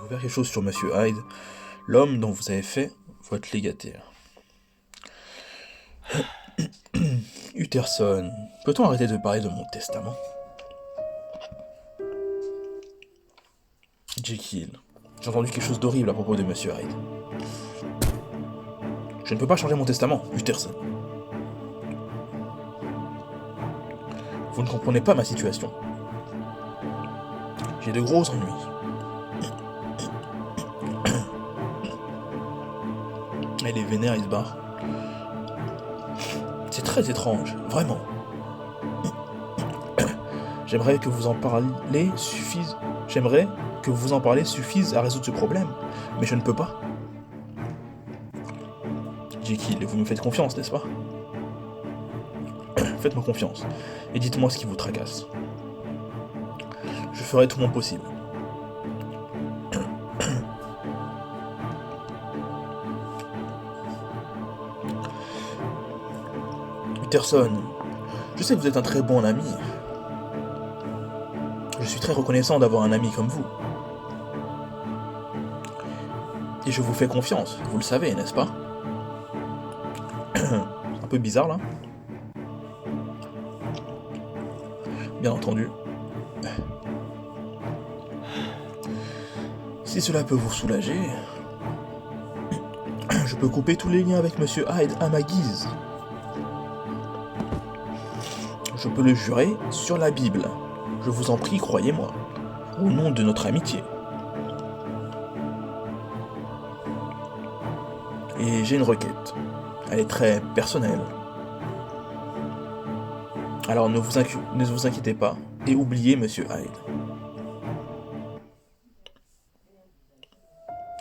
découvert quelque chose sur Monsieur Hyde, l'homme dont vous avez fait votre légataire. Utterson, peut-on arrêter de parler de mon testament? Jekyll, j'ai entendu quelque chose d'horrible à propos de Monsieur Hyde. Je ne peux pas changer mon testament, Utterson. Vous ne comprenez pas ma situation. J'ai de gros ennuis. Elle est vénère, il se barre. C'est très étrange, vraiment. J'aimerais que vous en parliez suffise. J'aimerais que vous en parliez suffise à résoudre ce problème, mais je ne peux pas. Jekyll, vous me faites confiance, n'est-ce pas? Faites-moi confiance, et dites-moi ce qui vous tracasse. Je ferai tout mon possible. Utterson, je sais que vous êtes un très bon ami. Je suis très reconnaissant d'avoir un ami comme vous. Et je vous fais confiance, vous le savez, n'est-ce pas? Un peu bizarre, là. Bien entendu. Si cela peut vous soulager, je peux couper tous les liens avec Monsieur Hyde à ma guise. Je peux le jurer sur la Bible. Je vous en prie, croyez-moi. Au nom de notre amitié. Et j'ai une requête. Elle est très personnelle. Alors ne vous inquiétez pas et oubliez Monsieur Hyde.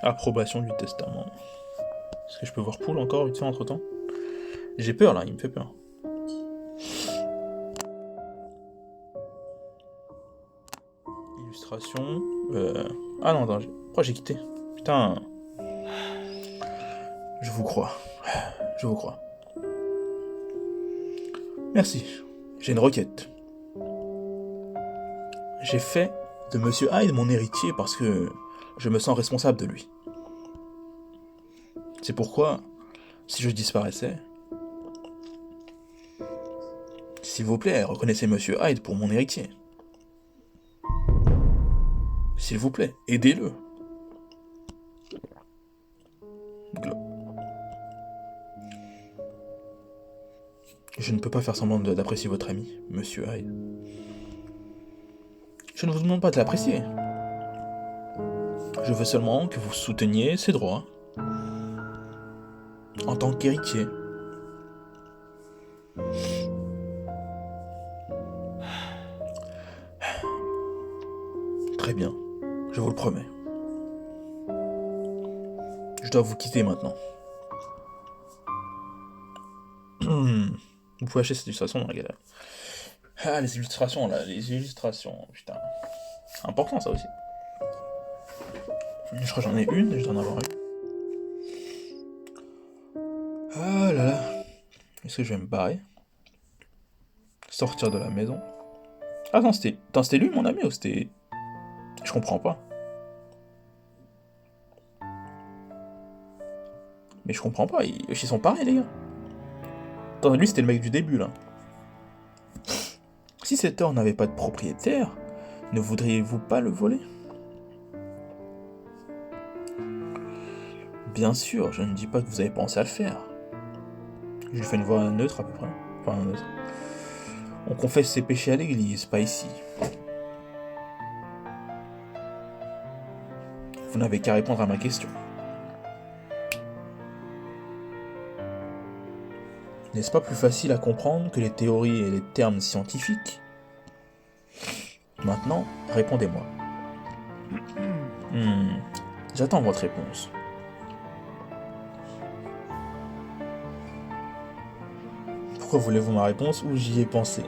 Approbation du testament. Est-ce que je peux voir Poole encore vite fait entre temps? J'ai peur là, il me fait peur. Illustration. Ah non, attends, pourquoi j'ai quitté? Putain. Je vous crois. Je vous crois. Merci. J'ai une requête. J'ai fait de Monsieur Hyde mon héritier parce que je me sens responsable de lui. C'est pourquoi, si je disparaissais, s'il vous plaît, reconnaissez Monsieur Hyde pour mon héritier. S'il vous plaît, aidez-le. Je ne peux pas faire semblant d'apprécier votre ami, Monsieur Hyde. Je ne vous demande pas de l'apprécier. Je veux seulement que vous souteniez ses droits en tant qu'héritier. Très bien, je vous le promets. Je dois vous quitter maintenant. Vous pouvez acheter cette illustration dans la galerie. Ah, les illustrations là, les illustrations, putain. C'est important ça aussi. Je crois que j'en ai une, je dois en avoir une. Ah là là. Est-ce que je vais me barrer? Sortir de la maison. Ah non, c'était lui mon ami ou c'était... Je comprends pas. Mais je comprends pas, ils sont pareils les gars. Attends, lui c'était le mec du début là. Si cet or n'avait pas de propriétaire, ne voudriez-vous pas le voler? Bien sûr, je ne dis pas que vous avez pensé à le faire. Je lui fais une voix neutre à peu près. Enfin, neutre. On confesse ses péchés à l'église, pas ici. Vous n'avez qu'à répondre à ma question. N'est-ce pas plus facile à comprendre que les théories et les termes scientifiques? Maintenant, répondez-moi. J'attends votre réponse. Pourquoi voulez-vous ma réponse ou j'y ai pensé?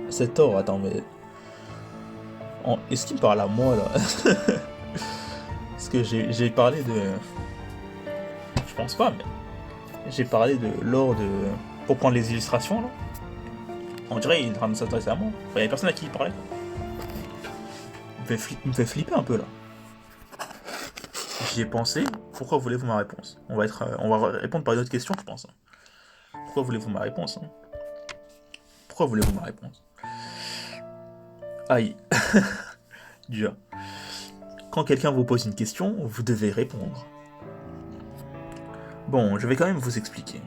Cet or, attends, mais... Est-ce qu'il me parle à moi, là? Parce que j'ai parlé de... Je pense pas, mais... J'ai parlé de l'or de... Pour prendre les illustrations, là. On dirait qu'il est en train de s'intéresser à moi. Enfin, il y a personne à qui il parlait. Il me fait flipper un peu, là. J'y ai pensé. Pourquoi voulez-vous ma réponse? On va répondre par une autre question, je pense. Pourquoi voulez-vous ma réponse? Pourquoi voulez-vous ma réponse? Aïe. Dur. Quand quelqu'un vous pose une question, vous devez répondre. Bon, je vais quand même vous expliquer.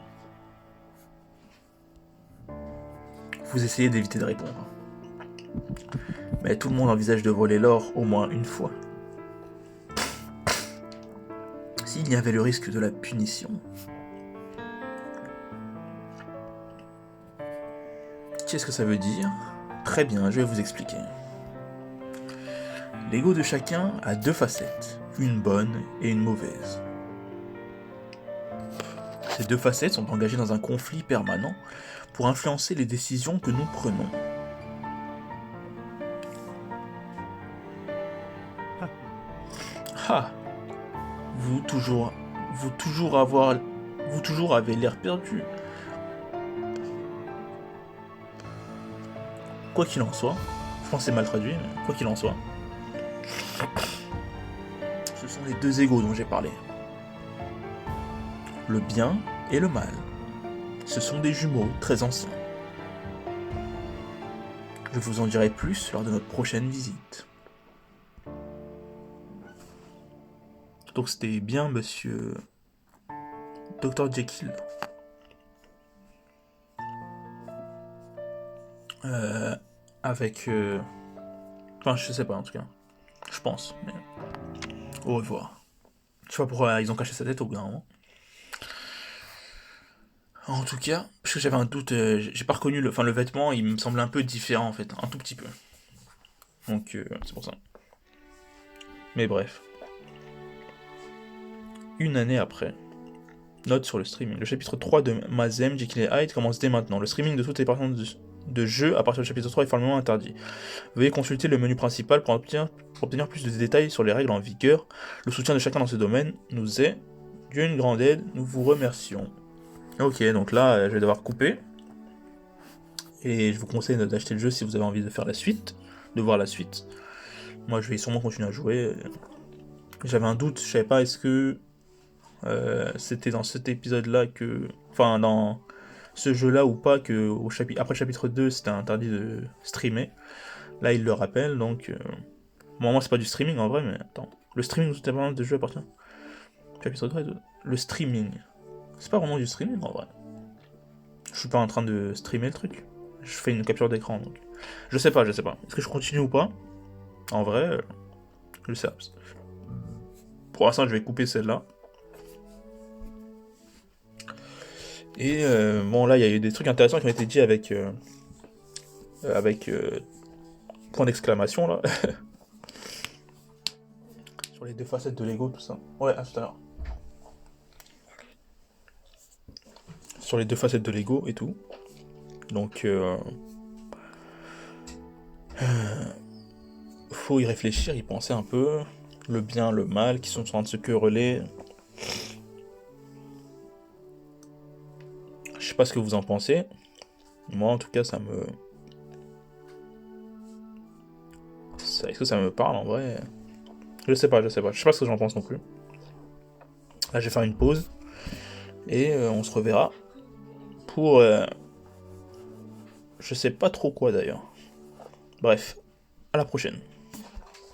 Vous essayez d'éviter de répondre. Mais tout le monde envisage de voler l'or au moins une fois. S'il y avait le risque de la punition. Qu'est-ce que ça veut dire? Très bien, je vais vous expliquer. L'ego de chacun a deux facettes, une bonne et une mauvaise. Ces deux facettes sont engagées dans un conflit permanent pour influencer les décisions que nous prenons. Ah, vous toujours avez l'air perdu. Quoi qu'il en soit, je pense que c'est mal traduit, mais quoi qu'il en soit, ce sont les deux égos dont j'ai parlé. Le bien et le mal. Ce sont des jumeaux très anciens. Je vous en dirai plus lors de notre prochaine visite. Donc c'était bien monsieur Dr Jekyll. Avec... Enfin, je sais pas en tout cas. Je pense. Mais... Au revoir. Je sais pas pourquoi ils ont caché sa tête au bout d'un moment. En tout cas, parce que j'avais un doute, j'ai pas reconnu le vêtement, il me semblait un peu différent en fait, un tout petit peu. Donc c'est pour ça. Mais bref. Une année après. Note sur le streaming. Le chapitre 3 de Mazem, Jekyll et Hyde commence dès maintenant. Le streaming de toutes les parties de jeu à partir du chapitre 3 est formellement interdit. Veuillez consulter le menu principal pour obtenir plus de détails sur les règles en vigueur. Le soutien de chacun dans ce domaine nous est d'une grande aide. Nous vous remercions. Ok, donc là, je vais devoir couper. Et je vous conseille d'acheter le jeu si vous avez envie de faire la suite, de voir la suite. Moi, je vais sûrement continuer à jouer. J'avais un doute, je savais pas est-ce que c'était dans cet épisode-là que... Enfin, dans ce jeu-là ou pas, que après le chapitre 2, c'était interdit de streamer. Là, il le rappelle, donc... Bon, moi, c'est pas du streaming en vrai, mais attends. Le streaming, c'était pas de jeu appartient. Chapitre 3 et 2. Le streaming. C'est pas vraiment du streaming en vrai. Je suis pas en train de streamer le truc. Je fais une capture d'écran, donc... Je sais pas. Est-ce que je continue ou pas? En vrai, je sais pas. Pour l'instant, je vais couper celle-là. Et bon, là, il y a eu des trucs intéressants qui ont été dit avec point d'exclamation, là. Sur les deux facettes de Lego, tout ça. Ouais, à tout à l'heure. Sur les deux facettes de Lego et tout. Donc, faut y réfléchir, y penser un peu. Le bien, le mal, qui sont en train de se quereller. Je sais pas ce que vous en pensez. Moi, en tout cas, ça me... Est-ce que ça me parle, en vrai? Je sais pas. Je sais pas ce que j'en pense non plus. Là, je vais faire une pause. Et on se reverra. Pour... je sais pas trop quoi, d'ailleurs. Bref. À la prochaine.